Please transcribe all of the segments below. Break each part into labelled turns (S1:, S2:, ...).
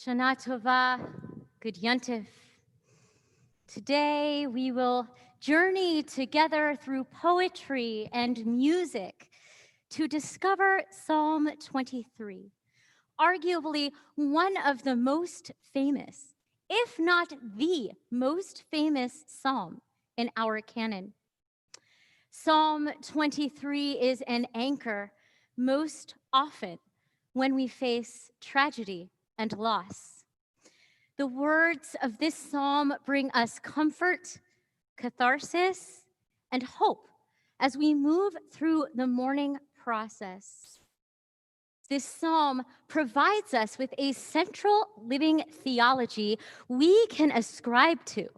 S1: Shana Tova, Good Yontif. Today we will journey together through poetry and music to discover Psalm 23, arguably one of the most famous, if not the most famous psalm in our canon. Psalm 23 is an anchor most often when we face tragedy and loss. The words of this psalm bring us comfort, catharsis, and hope as we move through the mourning process. This psalm provides us with a central living theology we can ascribe to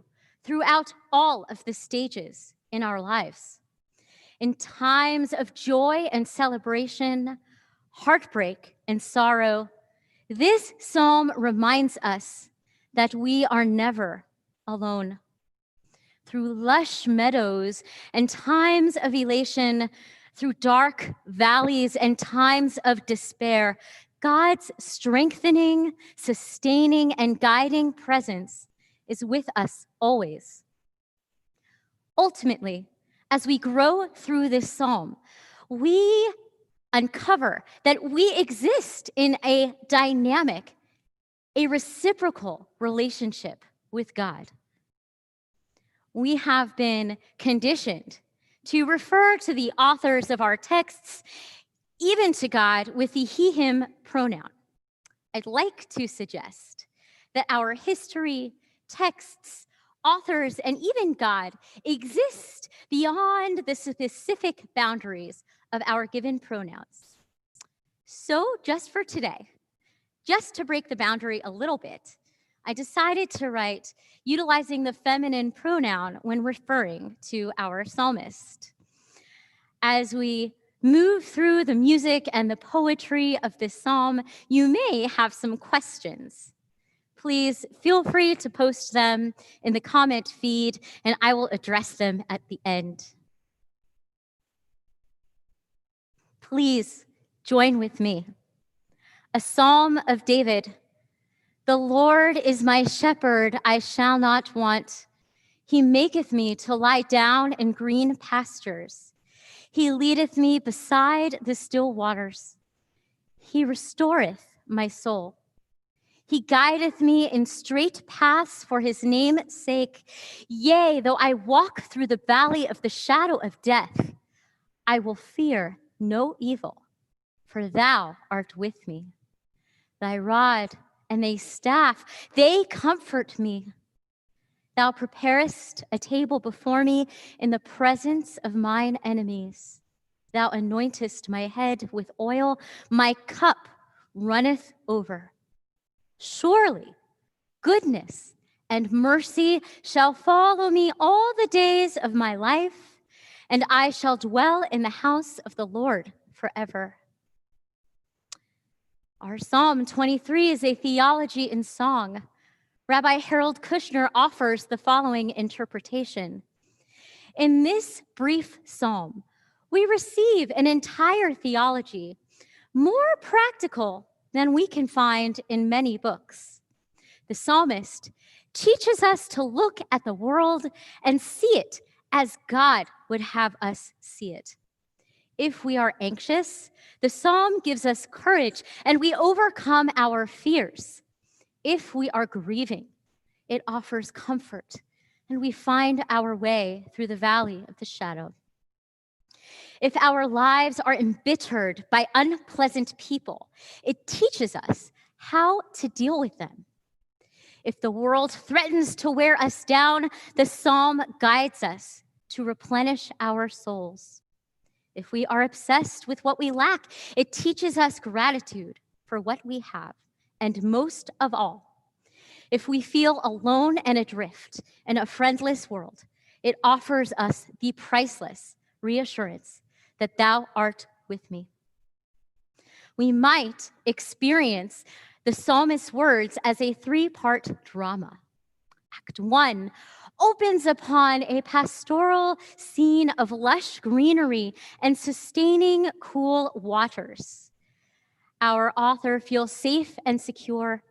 S1: throughout all of the stages in our lives. In times of joy and celebration, heartbreak and sorrow, this psalm reminds us that we are never alone. Through lush meadows and times of elation, through dark valleys and times of despair, God's strengthening, sustaining, and guiding presence is with us always. Ultimately, as we grow through this psalm, we uncover that we exist in a dynamic, a reciprocal relationship with God. We have been conditioned to refer to the authors of our texts, even to God, with the he, him pronoun. I'd like to suggest that our history, texts, authors, and even God exist beyond the specific boundaries of our given pronouns. So just for today, just to break the boundary a little bit, I decided to write utilizing the feminine pronoun when referring to our psalmist. As we move through the music and the poetry of this psalm, you may have some questions. Please feel free to post them in the comment feed, and I will address them at the end. Please join with me. A psalm of David. The Lord is my shepherd, I shall not want. He maketh me to lie down in green pastures. He leadeth me beside the still waters. He restoreth my soul. He guideth me in straight paths for his name's sake. Yea, though I walk through the valley of the shadow of death, I will fear no evil, for thou art with me. Thy rod and thy staff, they comfort me. Thou preparest a table before me in the presence of mine enemies. Thou anointest my head with oil, my cup runneth over. Surely goodness and mercy shall follow me all the days of my life, and I shall dwell in the house of the Lord forever. Our Psalm 23 is a theology in song. Rabbi Harold Kushner offers the following interpretation. In this brief psalm, we receive an entire theology, more practical than we can find in many books. The psalmist teaches us to look at the world and see it as God would have us see it. If we are anxious, the psalm gives us courage and we overcome our fears. If we are grieving, it offers comfort and we find our way through the valley of the shadow. If our lives are embittered by unpleasant people, it teaches us how to deal with them. If the world threatens to wear us down, the psalm guides us to replenish our souls. If we are obsessed with what we lack, it teaches us gratitude for what we have. And most of all, if we feel alone and adrift in a friendless world, it offers us the priceless reassurance that thou art with me. We might experience the psalmist's words as a three-part drama. Act 1 opens upon a pastoral scene of lush greenery and sustaining cool waters. Our author feels safe and secure.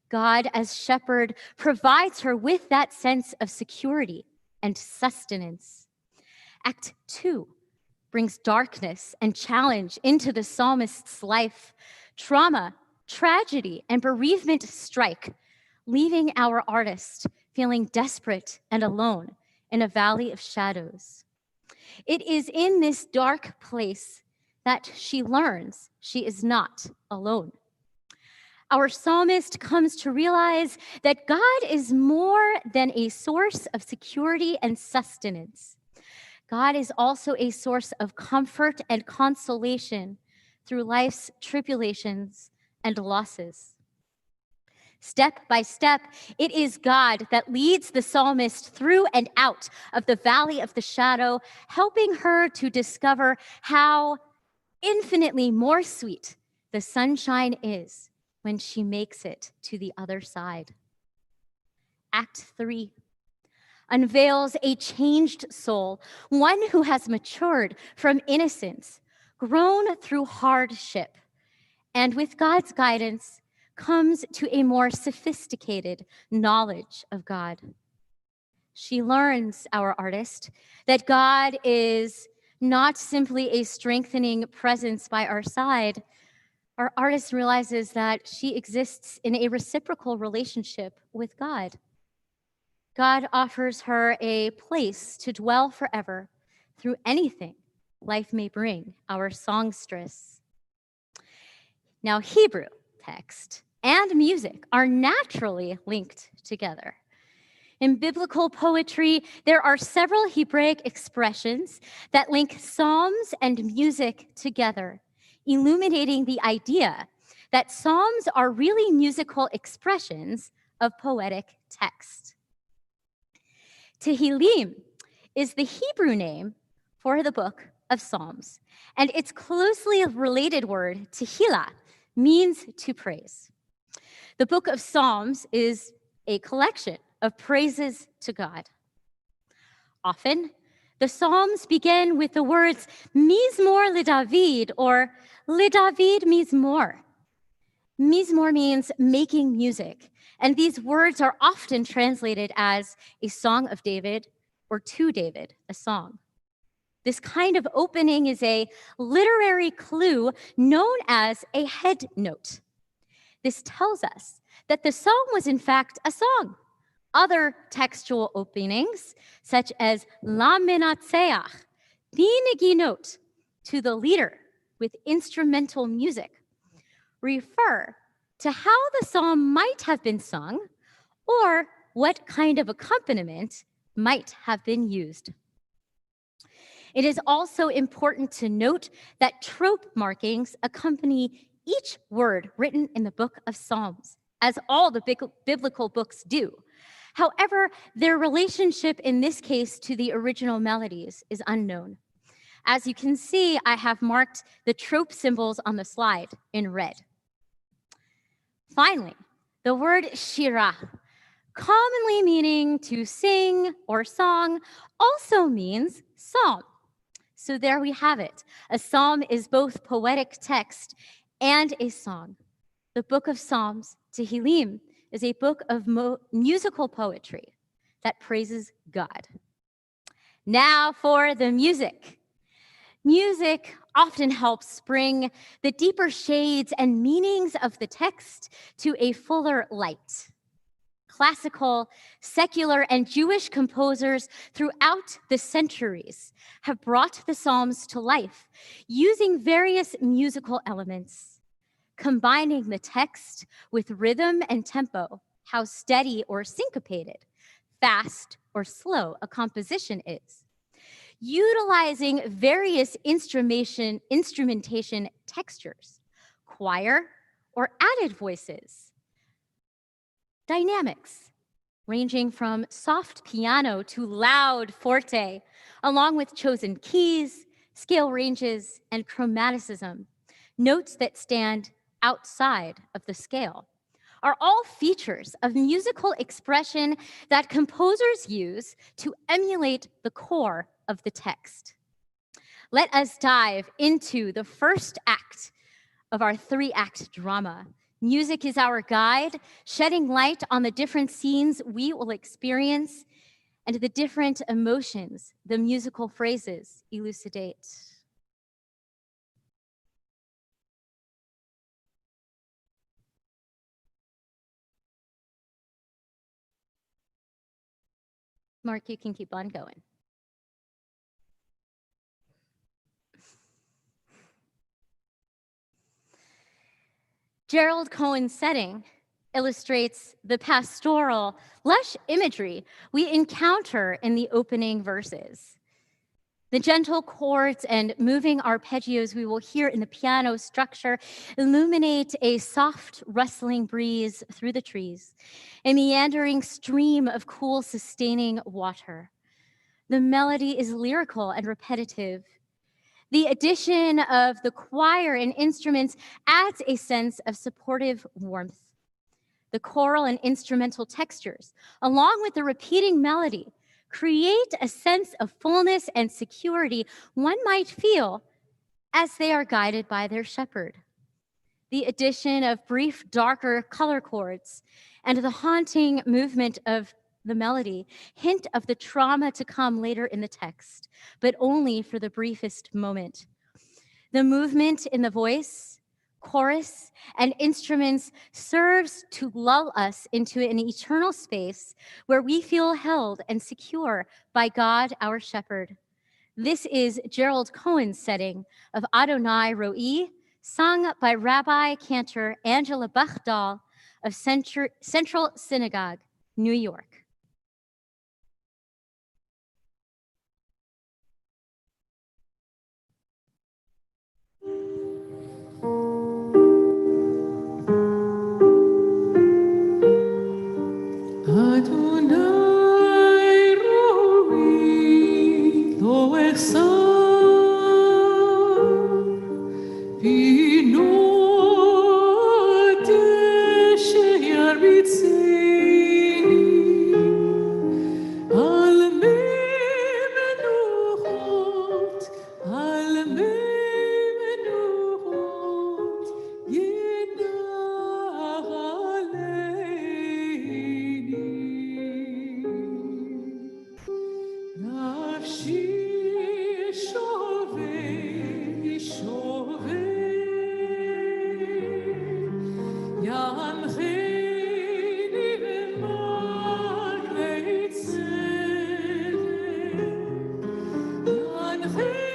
S1: God, as shepherd, provides her with that sense of security and sustenance. Act 2 brings darkness and challenge into the psalmist's life. Trauma, tragedy, and bereavement strike, leaving our artist feeling desperate and alone in a valley of shadows. It is in this dark place that she learns she is not alone. Our psalmist comes to realize that God is more than a source of security and sustenance. God is also a source of comfort and consolation through life's tribulations and losses. Step by step, it is God that leads the psalmist through and out of the valley of the shadow, helping her to discover how infinitely more sweet the sunshine is when she makes it to the other side. Act 3 unveils a changed soul, one who has matured from innocence, grown through hardship, and with God's guidance, comes to a more sophisticated knowledge of God. She learns, our artist, that God is not simply a strengthening presence by our side. Our artist realizes that she exists in a reciprocal relationship with God. God offers her a place to dwell forever through anything life may bring, our songstress. Now, Hebrew text and music are naturally linked together. In biblical poetry, there are several Hebraic expressions that link psalms and music together, illuminating the idea that psalms are really musical expressions of poetic text. Tehillim is the Hebrew name for the book of Psalms, and its closely related word, tehillah, means to praise. The book of Psalms is a collection of praises to God. Often, the Psalms begin with the words Mizmor LeDavid or LeDavid Mizmor. Mizmor means making music, and these words are often translated as a song of David or to David, a song. This kind of opening is a literary clue known as a head note. This tells us that the song was in fact a song. Other textual openings, such as La Menatseach, the Neginot, to the leader with instrumental music, refer to how the psalm might have been sung or what kind of accompaniment might have been used. It is also important to note that trope markings accompany each word written in the book of Psalms. as all the biblical books do. However, their relationship in this case to the original melodies is unknown. As you can see, I have marked the trope symbols on the slide in red. Finally, the word shirah, commonly meaning to sing or song, also means psalm. So there we have it. A psalm is both poetic text and a song. The book of Psalms, Tehillim, is a book of musical poetry that praises God. Now for the music. Music often helps bring the deeper shades and meanings of the text to a fuller light. Classical, secular, and Jewish composers throughout the centuries have brought the Psalms to life using various musical elements, combining the text with rhythm and tempo, how steady or syncopated, fast or slow a composition is, utilizing various instrumentation textures, choir or added voices, dynamics, ranging from soft piano to loud forte, along with chosen keys, scale ranges, and chromaticism, notes that stand outside of the scale, are all features of musical expression that composers use to emulate the core of the text. Let us dive into the first act of our three-act drama. Music is our guide, shedding light on the different scenes we will experience and the different emotions the musical phrases elucidate. Mark, you can keep on going. Gerald Cohen's setting illustrates the pastoral, lush imagery we encounter in the opening verses. The gentle chords and moving arpeggios we will hear in the piano structure illuminate a soft, rustling breeze through the trees, a meandering stream of cool, sustaining water. The melody is lyrical and repetitive. The addition of the choir and instruments adds a sense of supportive warmth. The choral and instrumental textures, along with the repeating melody, create a sense of fullness and security one might feel as they are guided by their shepherd. The addition of brief, darker color chords and the haunting movement of the melody hint of the trauma to come later in the text, but only for the briefest moment. The movement in the voice, chorus, and instruments serves to lull us into an eternal space where we feel held and secure by God, our shepherd. This is Gerald Cohen's setting of Adonai Ro'i, sung by Rabbi Cantor Angela Bachdal of Central Synagogue, New York.
S2: Adonai Ro'i lo echsar bino sheyar b'tzeini al mei menuchot nafshi shovei yancheni b'margei tzedek yancheni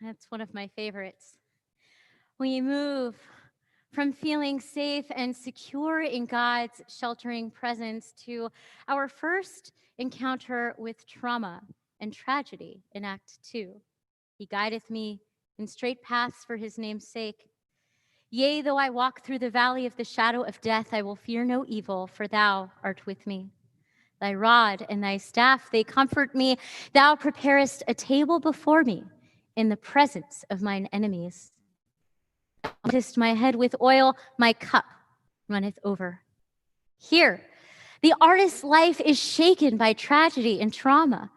S1: That's one of my favorites. We move from feeling safe and secure in God's sheltering presence to our first encounter with trauma and tragedy in Act 2. He guideth me in straight paths for his name's sake. Yea, though I walk through the valley of the shadow of death, I will fear no evil, for thou art with me. Thy rod and thy staff, they comfort me. Thou preparest a table before me in the presence of mine enemies. Thou anointest my head with oil, my cup runneth over. Here, the artist's life is shaken by tragedy and trauma.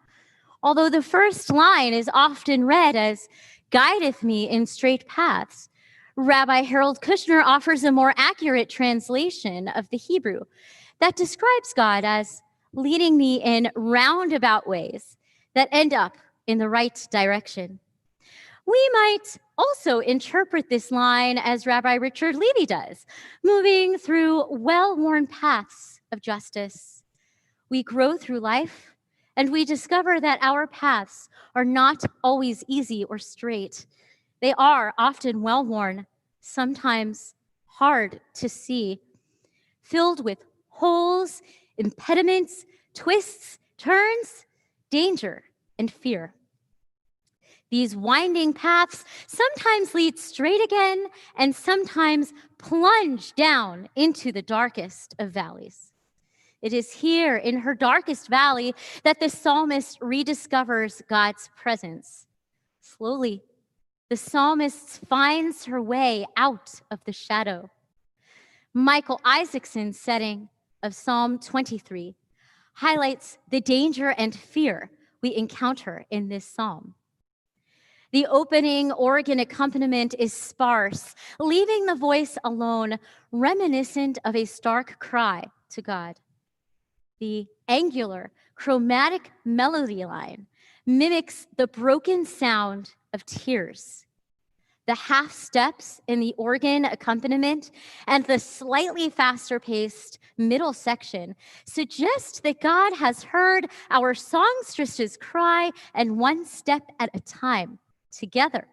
S1: Although the first line is often read as, guideth me in straight paths, Rabbi Harold Kushner offers a more accurate translation of the Hebrew that describes God as leading me in roundabout ways that end up in the right direction. We might also interpret this line as Rabbi Richard Levy does, moving through well-worn paths of justice. We grow through life, and we discover that our paths are not always easy or straight. They are often well-worn, sometimes hard to see, filled with holes, impediments, twists, turns, danger, and fear. These winding paths sometimes lead straight again and sometimes plunge down into the darkest of valleys. It is here in her darkest valley that the psalmist rediscovers God's presence. Slowly, the psalmist finds her way out of the shadow. Michael Isaacson's setting of Psalm 23 highlights the danger and fear we encounter in this psalm. The opening organ accompaniment is sparse, leaving the voice alone, reminiscent of a stark cry to God. The angular, chromatic melody line mimics the broken sound of tears. The half steps in the organ accompaniment and the slightly faster paced middle section suggest that God has heard our songstress's cry, and one step at a time, together,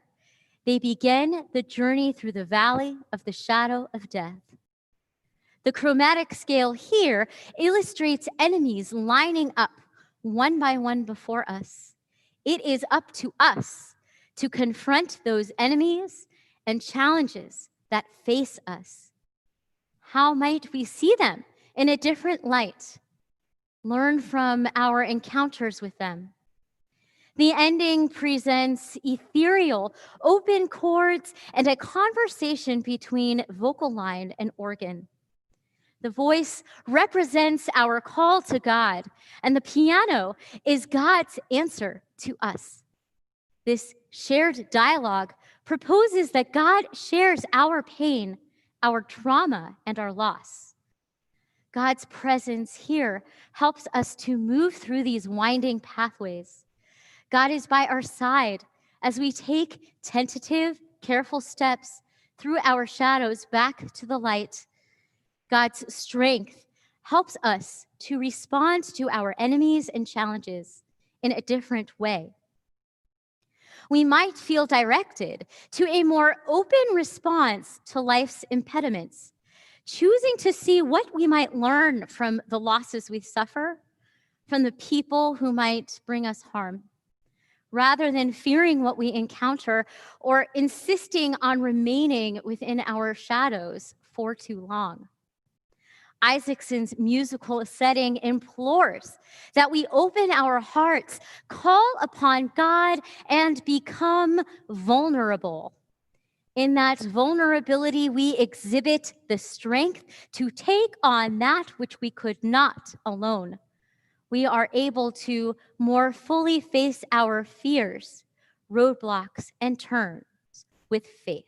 S1: they begin the journey through the valley of the shadow of death. The chromatic scale here illustrates enemies lining up one by one before us. It is up to us to confront those enemies and challenges that face us. How might we see them in a different light? Learn from our encounters with them. The ending presents ethereal, open chords and a conversation between vocal line and organ. The voice represents our call to God, and the piano is God's answer to us. This shared dialogue proposes that God shares our pain, our trauma, and our loss. God's presence here helps us to move through these winding pathways. God is by our side as we take tentative, careful steps through our shadows back to the light. God's strength helps us to respond to our enemies and challenges in a different way. We might feel directed to a more open response to life's impediments, choosing to see what we might learn from the losses we suffer, from the people who might bring us harm, rather than fearing what we encounter or insisting on remaining within our shadows for too long. Isaacson's musical setting implores that we open our hearts, call upon God, and become vulnerable. In that vulnerability, we exhibit the strength to take on that which we could not alone. We are able to more fully face our fears, roadblocks, and turns, with faith.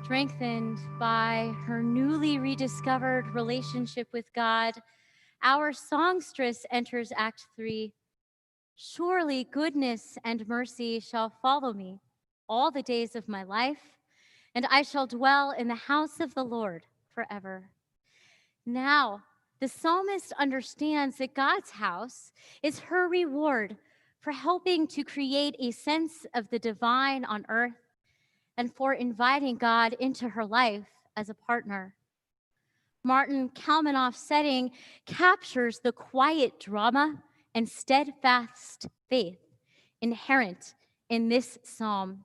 S1: Strengthened by her newly rediscovered relationship with God, our songstress enters Act 3. Surely goodness and mercy shall follow me all the days of my life, and I shall dwell in the house of the Lord forever. Now, the psalmist understands that God's house is her reward for helping to create a sense of the divine on earth and for inviting God into her life as a partner. Martin Kalmanoff's setting captures the quiet drama and steadfast faith inherent in this psalm.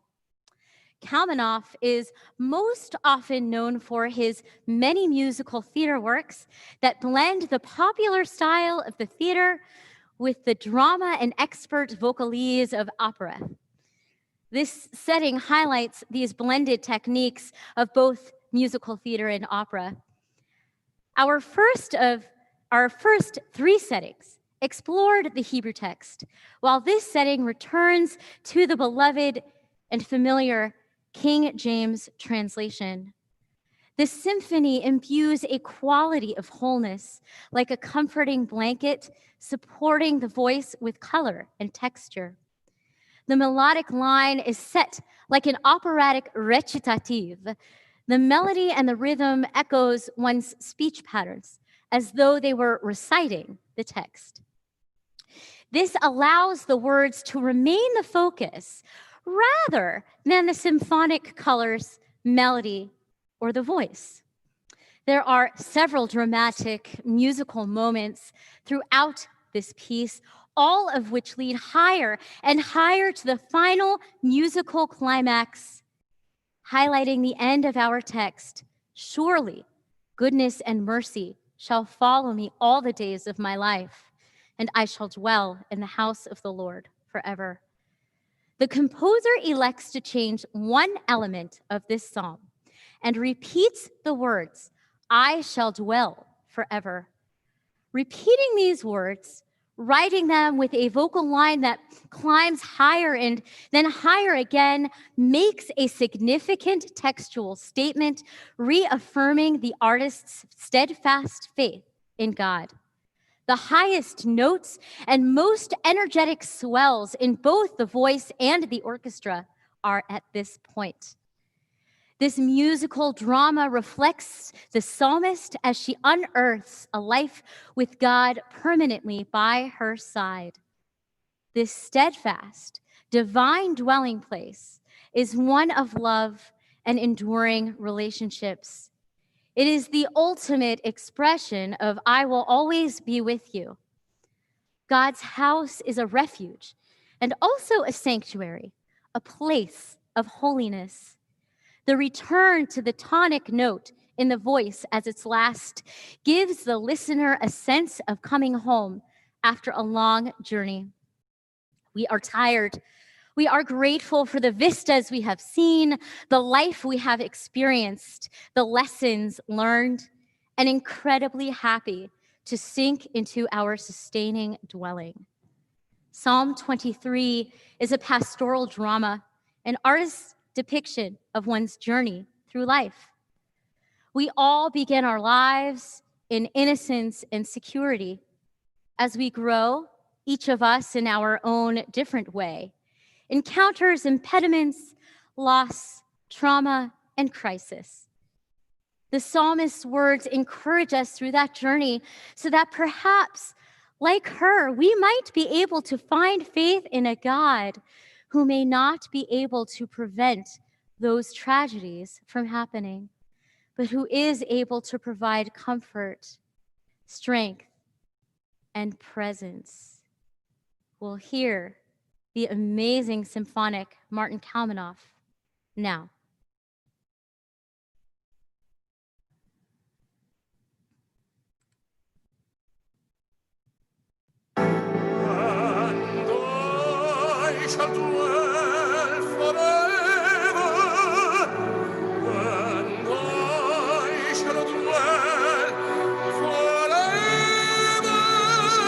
S1: Kalmanoff is most often known for his many musical theater works that blend the popular style of the theater with the drama and expert vocalese of opera. This setting highlights these blended techniques of both musical theater and opera. Our first three settings explored the Hebrew text, while this setting returns to the beloved and familiar King James translation. This symphony imbues a quality of wholeness, like a comforting blanket, supporting the voice with color and texture. The melodic line is set like an operatic recitative. The melody and the rhythm echoes one's speech patterns as though they were reciting the text. This allows the words to remain the focus rather than the symphonic colors, melody, or the voice. There are several dramatic musical moments throughout this piece, all of which lead higher and higher to the final musical climax, highlighting the end of our text. Surely goodness and mercy shall follow me all the days of my life, and I shall dwell in the house of the Lord forever. The composer elects to change one element of this psalm and repeats the words, I shall dwell forever. Repeating these words, writing them with a vocal line that climbs higher and then higher again, makes a significant textual statement, reaffirming the artist's steadfast faith in God. The highest notes and most energetic swells in both the voice and the orchestra are at this point. This musical drama reflects the psalmist as she unearths a life with God permanently by her side. This steadfast, divine dwelling place is one of love and enduring relationships. It is the ultimate expression of I will always be with you. God's house is a refuge and also a sanctuary, a place of holiness. The return to the tonic note in the voice as its last gives the listener a sense of coming home after a long journey. We are tired. We are grateful for the vistas we have seen, the life we have experienced, the lessons learned, and incredibly happy to sink into our sustaining dwelling. Psalm 23 is a pastoral drama, an artist's depiction of one's journey through life. We all begin our lives in innocence and security. As we grow, each of us in our own different way, encounters impediments, loss, trauma, and crisis. The psalmist's words encourage us through that journey so that perhaps, like her, we might be able to find faith in a God who may not be able to prevent those tragedies from happening, but who is able to provide comfort, strength, and presence. We'll hear the amazing symphonic Martin Kalmanoff now.
S2: And I shall dwell forever, and I shall dwell forever in the house of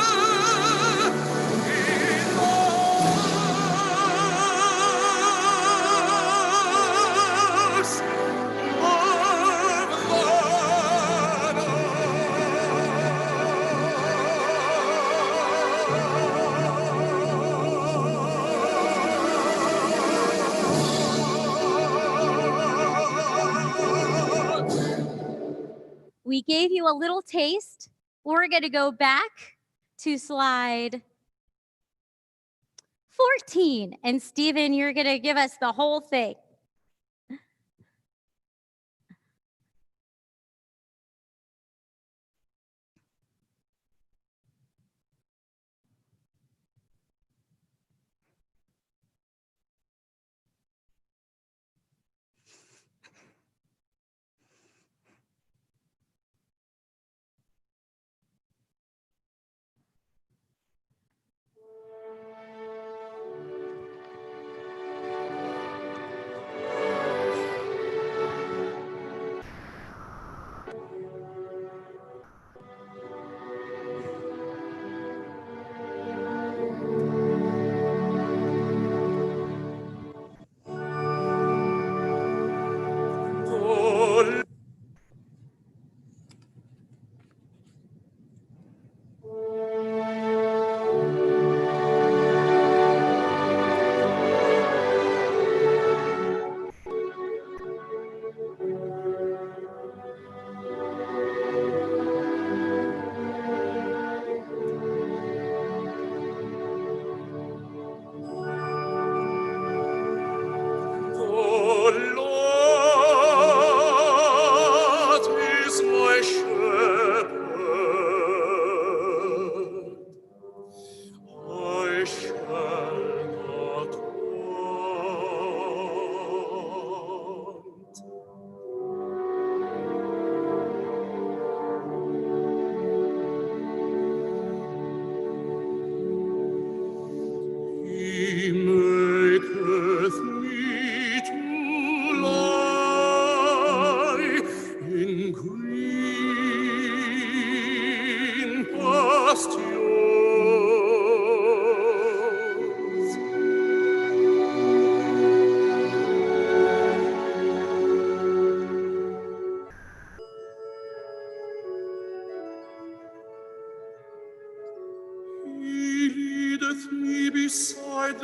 S1: We gave you a little taste. We're going to go back to slide 14. And Stephen, you're going to give us the whole thing.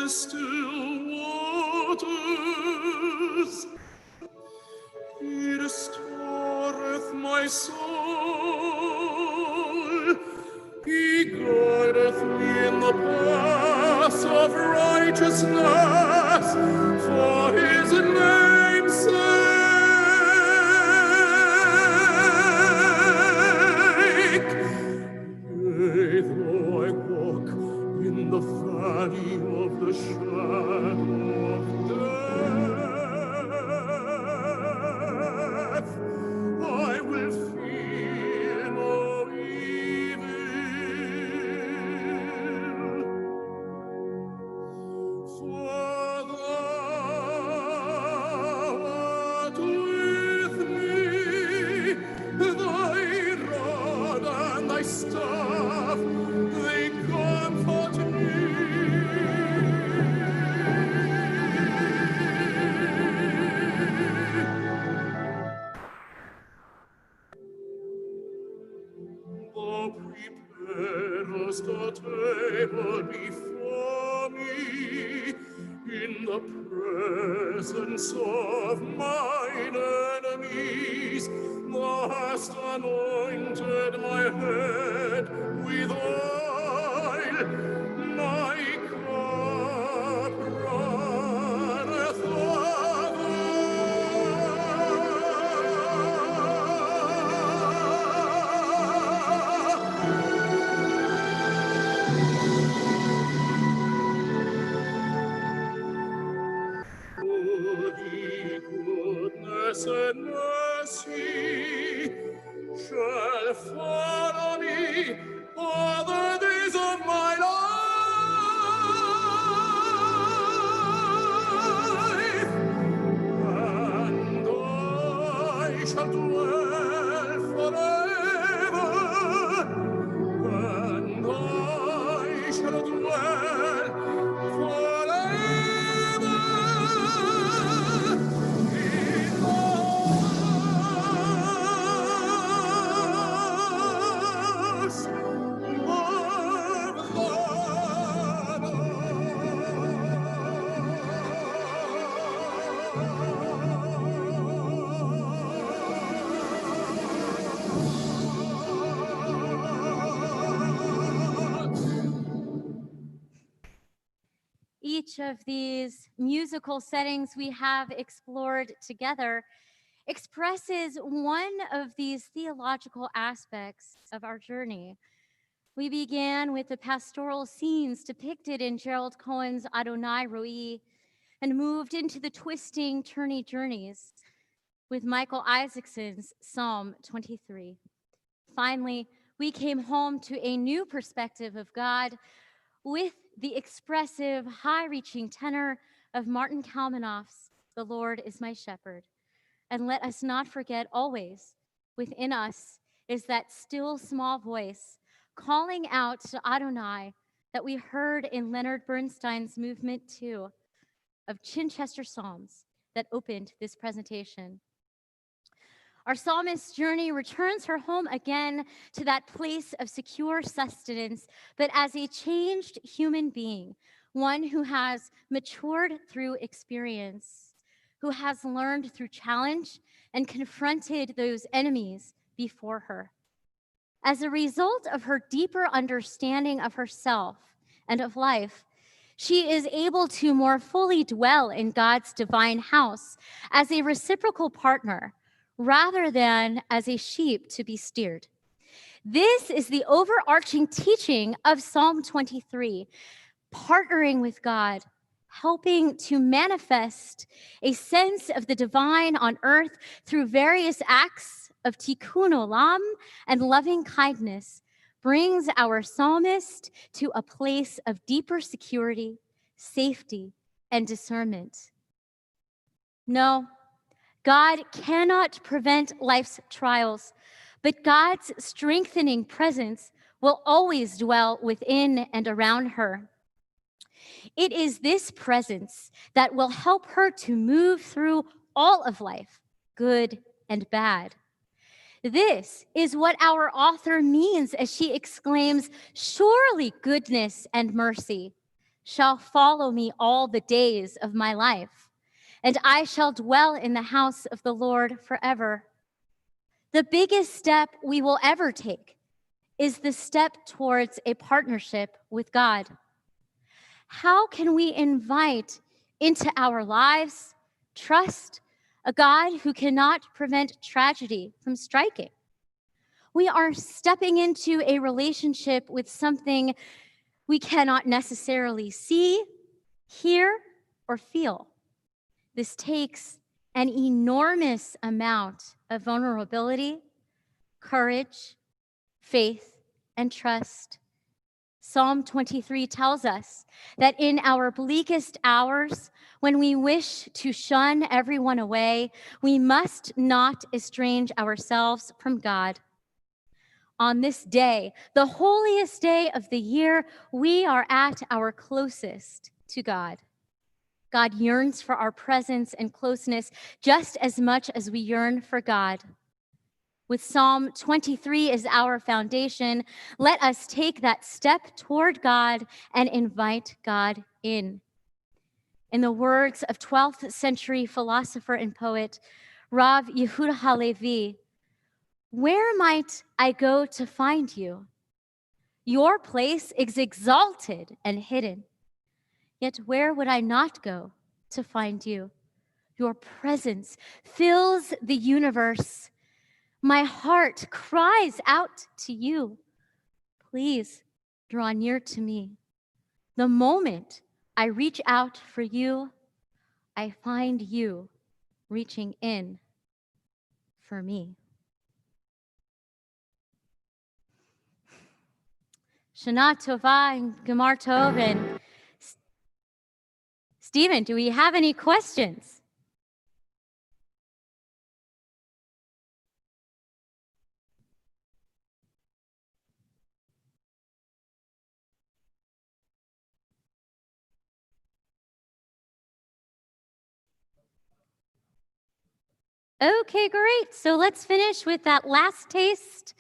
S2: the still waters. He restoreth my soul. He guideth me in the paths of righteousness for his name's sake. Yea, though I walk in the valley of the shadow of death, I will fear no evil. For thou art with me, thy rod and thy staff, they comfort me. Thou preparest a table before me in the presence of mine enemies. Thou hast anointed my head with oil, my cup runneth Goodness and mercy shall follow me all the days of my life, and I shall dwell forever, and I shall dwell forever in the house of
S1: Each of these musical settings we have explored together expresses one of these theological aspects of our journey. We began with the pastoral scenes depicted in Gerald Cohen's Adonai Roi and moved into the twisting, turny journeys with Michael Isaacson's Psalm 23. Finally, we came home to a new perspective of God with the expressive, high-reaching tenor of Martin Kalmanoff's The Lord is My Shepherd. And let us not forget always, within us is that still small voice calling out to Adonai that we heard in Leonard Bernstein's Movement 2 of Chichester Psalms that opened this presentation. Our psalmist's journey returns her home again to that place of secure sustenance, but as a changed human being, one who has matured through experience, who has learned through challenge and confronted those enemies before her. As a result of her deeper understanding of herself and of life, she is able to more fully dwell in God's divine house as a reciprocal partner, rather than as a sheep to be steered. This is the overarching teaching of Psalm 23, partnering with God, helping to manifest a sense of the divine on earth through various acts of tikkun olam and loving kindness, brings our psalmist to a place of deeper security, safety, and discernment. No, God cannot prevent life's trials, but God's strengthening presence will always dwell within and around her. It is this presence that will help her to move through all of life, good and bad. This is what our author means as she exclaims, "Surely goodness and mercy shall follow me all the days of my life, and I shall dwell in the house of the Lord forever. The biggest step we will ever take is the step towards a partnership with God. How can we invite into our lives trust a God who cannot prevent tragedy from striking? We are stepping into a relationship with something we cannot necessarily see, hear, or feel. This takes an enormous amount of vulnerability, courage, faith, and trust. Psalm 23 tells us that in our bleakest hours, when we wish to shun everyone away, we must not estrange ourselves from God. On this day, the holiest day of the year, we are at our closest to God. God yearns for our presence and closeness just as much as we yearn for God. With Psalm 23 as our foundation, let us take that step toward God and invite God in. In the words of 12th century philosopher and poet Rav Yehuda Halevi, where might I go to find you? Your place is exalted and hidden. Yet where would I not go to find you? Your presence fills the universe. My heart cries out to you. Please draw near to me. The moment I reach out for you, I find you reaching in for me. Shana Tova and Gemar Tov. And Stephen, do we have any questions? Okay, great. So let's finish with that last taste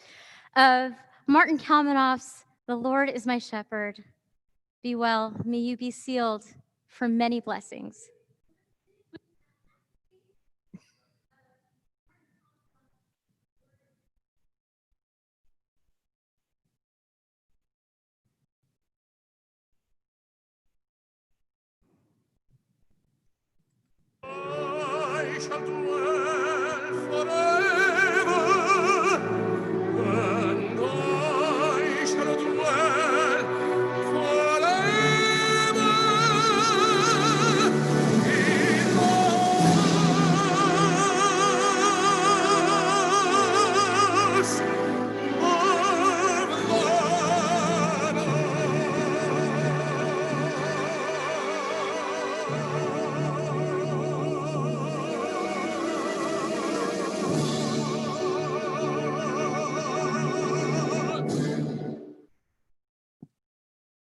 S1: of Martin Kalmanoff's "The Lord is my shepherd. Be well, may you be sealed for many blessings."